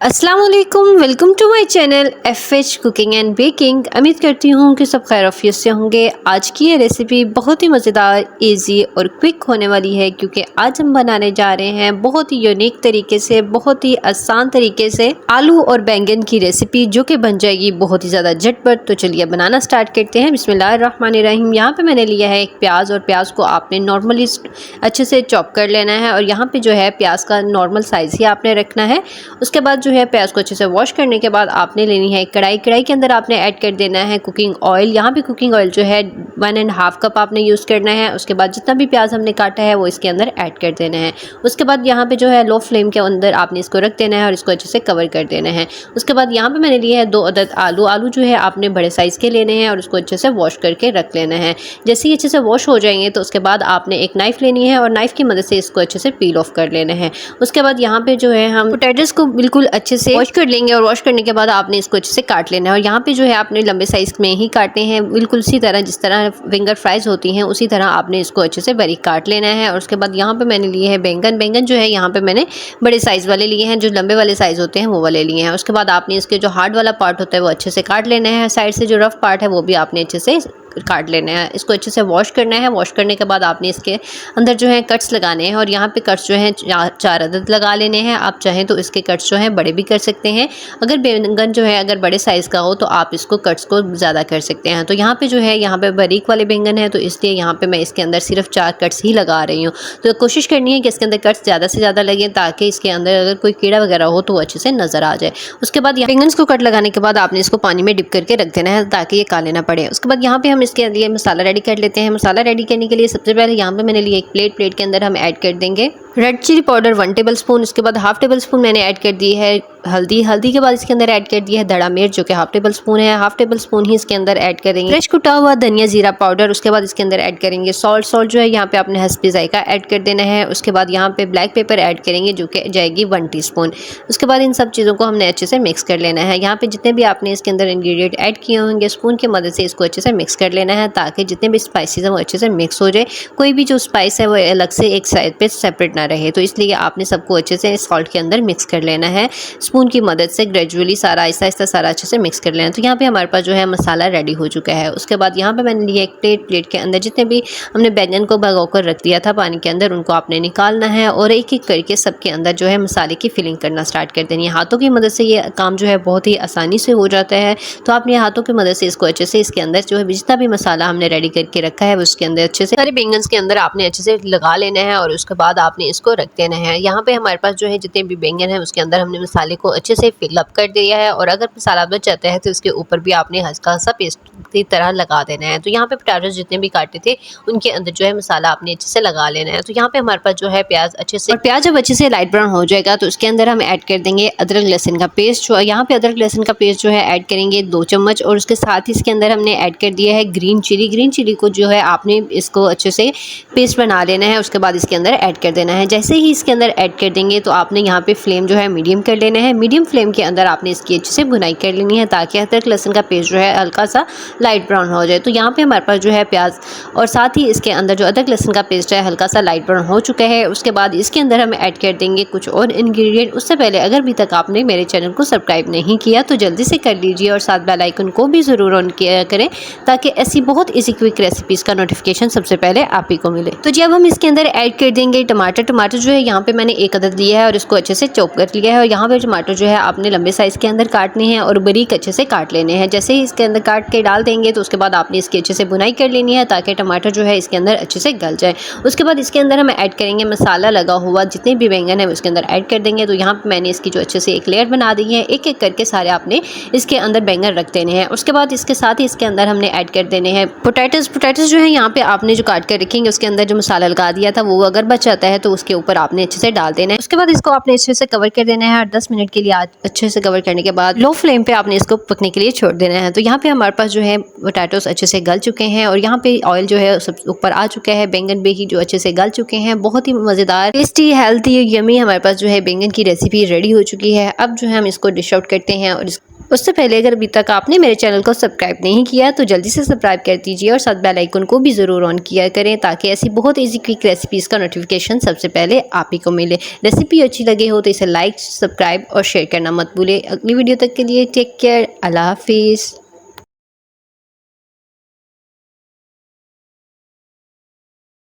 अस्सलाम वालेकुम, welcome to my channel FH cooking and baking. उम्मीद करती हूँ कि सब खैर आफियत से होंगे। आज की ये रेसिपी बहुत ही मज़ेदार, इजी और क्विक होने वाली है क्योंकि आज हम बनाने जा रहे हैं बहुत ही यूनिक तरीके से, बहुत ही आसान तरीके से आलू और बैंगन की रेसिपी जो कि बन जाएगी बहुत ही ज़्यादा झटपट। तो चलिए बनाना स्टार्ट करते हैं। बिस्मिल्लाहिर्रहमानिर्रहीम। यहाँ पे मैंने लिया है एक प्याज और प्याज को आपने नॉर्मली अच्छे से चॉप कर लेना है और यहाँ पे जो है प्याज का नॉर्मल साइज़ ही आपने रखना है। उसके बाद जो है प्याज को अच्छे से वॉश करने के बाद आपने लेनी है एक कढ़ाई। कढ़ाई के अंदर आपने ऐड कर देना है कुकिंग ऑयल। यहाँ पे कुकिंग ऑयल जो है 1.5 कप आपने यूज़ करना है। उसके बाद जितना भी प्याज हमने काटा है वो इसके अंदर ऐड कर देना है। उसके बाद यहाँ पे जो है लो फ्लेम के अंदर आपने इसको रख देना है और इसको अच्छे से कवर कर देना है। उसके बाद यहाँ पे मैंने लिए है 2 अदद आलू। आलू जो है आपने बड़े साइज़ के लेने हैं और उसको अच्छे से वॉश करके रख लेना है। जैसे ही अच्छे से वॉश हो जाएंगे तो उसके बाद आपने एक नाइफ़ लेनी है और नाइफ़ की मदद से इसको अच्छे से पील ऑफ कर लेना है। उसके बाद यहाँ पे जो है हम पोटैटोस को बिल्कुल अच्छे से वॉश कर लेंगे और वॉश करने के बाद आपने इसको अच्छे से काट लेना है। और यहाँ पे जो है आपने लंबे साइज़ में ही काटने हैं, बिल्कुल उसी तरह जिस तरह फिंगर फ्राइज़ होती हैं उसी तरह आपने इसको अच्छे से बारीक काट लेना है। और उसके बाद यहाँ पे मैंने लिए है बैंगन। बैंगन जो है यहाँ पे मैंने बड़े साइज़ वाले लिए हैं, जो लंबे वाले साइज़ होते हैं वो वाले लिए हैं। उसके बाद आपने इसके जो हार्ड वाला पार्ट होता है वो अच्छे से काट लेना है। साइड से जो रफ पार्ट है वो भी आपने अच्छे से काट लेना है। इसको अच्छे से वॉश करना है। वॉश करने के बाद आपने इसके अंदर जो है कट्स लगाने हैं और यहाँ पे कट्स जो हैं 4 अदद लगा लेने हैं। आप चाहें तो इसके कट्स जो हैं बड़े भी कर सकते हैं। अगर बैंगन जो है अगर बड़े साइज़ का हो तो आप इसको कट्स को ज़्यादा कर सकते हैं। तो यहाँ पे जो है यहाँ पे बारीक वाले बैंगन है तो इसलिए यहाँ पे मैं इसके अंदर सिर्फ 4 कट्स ही लगा रही हूँ। तो कोशिश करनी है कि इसके अंदर कट्स ज़्यादा से ज़्यादा लगें ताकि इसके अंदर अगर कोई कीड़ा वगैरह हो तो वो अच्छे से नज़र आ जाए। उसके बाद बैंगन को कट लगाने के बाद आपने इसको पानी में डिप करके रख देना है ताकि ये काले ना पड़े। उसके बाद यहाँ पे हम इसके लिए मसाला रेडी कर लेते हैं। मसाला रेडी करने के लिए सबसे पहले यहाँ पे मैंने लिए एक प्लेट के अंदर हम ऐड कर देंगे red chili powder 1 tablespoon. उसके बाद हाफ टेबल स्पून मैंने ऐड कर दी है हल्दी के बाद इसके अंदर ऐड कर दिया है धड़ा मिर्च जो कि हाफ टेबल स्पून है। हाफ टेबल स्पून ही इसके अंदर ऐड करेंगे फ्रेश कुटा हुआ धनिया जीरा पाउडर। उसके बाद इसके अंदर ऐड करेंगे सॉल्ट जो है यहाँ पे आपने हस्बे जायका ऐड कर देना है। उसके बाद यहाँ पे ब्लैक पेपर ऐड करेंगे जो कि जाएगी 1 टीस्पून। उसके बाद इन सब चीज़ों को हमने अच्छे से मिक्स कर लेना है। यहाँ पे जितने भी आपने इसके अंदर इंग्रेडिएंट ऐड किए होंगे स्पून की मदद से इसको अच्छे से मिक्स कर लेना है ताकि जितने भी स्पाइसेस हैं वो अच्छे से मिक्स हो जाए। कोई भी जो स्पाइस है वो अलग से एक साइड पे सेपरेट ना रहे। तो इसलिए आपने सबको अच्छे से सॉल्ट के अंदर मिक्स कर लेना है स्पून की मदद से। ग्रेजुअली सारा आहिस्ता सारा अच्छे से मिक्स कर लेना है। तो यहाँ पे हमारे पास जो है मसाला रेडी हो चुका है। उसके बाद यहाँ पे मैंने लिया एक प्लेट के अंदर जितने भी हमने बैंगन को भगोकर रख दिया था पानी के अंदर उनको आपने निकालना है और एक एक करके सबके अंदर जो है मसाले की फिलिंग करना स्टार्ट कर देनी है। हाथों की मदद से ये काम जो है बहुत ही आसानी से हो जाता है। तो आपने हाथों की मदद से इसको अच्छे से इसके अंदर जो है जितना भी मसाला हमने रेडी करके रखा है उसके अंदर अच्छे से सारे बैंगन के अंदर आपने अच्छे से लगा लेना है और उसके बाद आपने इसको रख देना है। यहाँ पे हमारे पास जो है जितने भी बैंगन है उसके अंदर हमने मसाले को अच्छे से फिलअप कर दिया है और अगर मसाला बच जाता है तो उसके ऊपर भी आपने हल्का सा पेस्ट की तरह लगा देना है। तो यहाँ पे पोटैटोस जितने भी काटे थे उनके अंदर जो है मसाला आपने अच्छे से लगा लेना है। तो यहाँ पे हमारे पास जो है प्याज अच्छे से और प्याज जब अच्छे से लाइट ब्राउन हो जाएगा तो उसके अंदर हम ऐड कर देंगे अदरक लहसुन का पेस्ट। जो यहाँ पे अदरक लहसुन का पेस्ट जो है ऐड करेंगे 2 चम्मच और उसके साथ ही इसके अंदर हमने ऐड कर दिया है ग्रीन चिली को जो है आपने इसको अच्छे से पेस्ट बना लेना है। उसके बाद इसके अंदर ऐड कर देना है। जैसे ही इसके अंदर ऐड कर देंगे तो आपने यहाँ पे फ्लेम जो है मीडियम कर लेना है। मीडियम फ्लेम के अंदर आपने इसकी अच्छे से भुनाई कर लेनी है ताकि अदरक लहसुन का पेस्ट जो है हल्का सा लाइट ब्राउन हो जाए। तो यहाँ पे हमारे पास जो है प्याज और साथ ही इसके अंदर जो अदरक लहसुन का पेस्ट है हल्का सा लाइट ब्राउन हो चुका है। उसके बाद इसके अंदर हम ऐड कर देंगे कुछ और इंग्रेडिएंट। उससे पहले अगर अभी तक आपने मेरे चैनल को सब्सक्राइब नहीं किया तो जल्दी से कर लीजिए और साथ बेल आइकन को भी ज़रूर ऑन किया करें ताकि ऐसी बहुत ईजी क्विक रेसिपीज़ का नोटिफिकेशन सबसे पहले आप ही को मिले। तो जब हम इसके अंदर ऐड कर देंगे टमाटर जो है यहाँ पे मैंने 1 अदद लिया है और इसको अच्छे से चॉप कर लिया है। और यहाँ पे टमाटर जो है आपने लंबे साइज़ के अंदर काटने हैं और बारीक अच्छे से काट लेने हैं। जैसे ही इसके अंदर काट के डाल देंगे तो उसके बाद आपने इसकी अच्छे से बुनाई कर लेनी है ताकि टमाटर जो है इसके अंदर अच्छे से गल जाए। उसके बाद इसके अंदर हम ऐड करेंगे मसाला लगा हुआ जितने भी बैंगन है उसके अंदर ऐड कर देंगे। तो यहाँ पे मैंने इसकी जो अच्छे से एक लेयर बना दी है, एक एक करके सारे आपने इसके अंदर बैंगन रख देने हैं। उसके बाद इसके साथ ही इसके अंदर हमने ऐड कर देने हैं पोटैटोस जो है यहाँ पे आपने जो काट कर रखेंगे उसके अंदर जो मसाला लगा दिया था वो अगर बच जाता है तो उसके ऊपर आपने अच्छे से डाल देना है। उसके बाद इसको आपने अच्छे से कवर कर देना है और 10 मिनट के लिए अच्छे से कवर करने के बाद लो फ्लेम पे आपने इसको पकने के लिए छोड़ देना है। तो यहाँ पे हमारे पास जो है पोटैटोस अच्छे से गल चुके हैं और यहाँ पे ऑयल जो है सब ऊपर आ चुका है। बैंगन भी जो अच्छे से गल चुके हैं। बहुत ही मज़ेदार टेस्टी हेल्थी यमी हमारे पास जो है बैंगन की रेसिपी रेडी हो चुकी है। अब जो है हम इसको डिश आउट करते हैं और उससे पहले अगर अभी तक आपने मेरे चैनल को सब्सक्राइब नहीं किया तो जल्दी से सब्सक्राइब कर दीजिए और साथ बेल आइकन को भी ज़रूर ऑन किया करें ताकि ऐसी बहुत ईजी क्विक रेसिपीज़ का नोटिफिकेशन सबसे पहले आप ही को मिले। रेसिपी अच्छी लगे हो तो इसे लाइक, सब्सक्राइब और शेयर करना मत भूलें। अगली वीडियो तक के लिए टेक केयर, अल्लाह हाफिज़।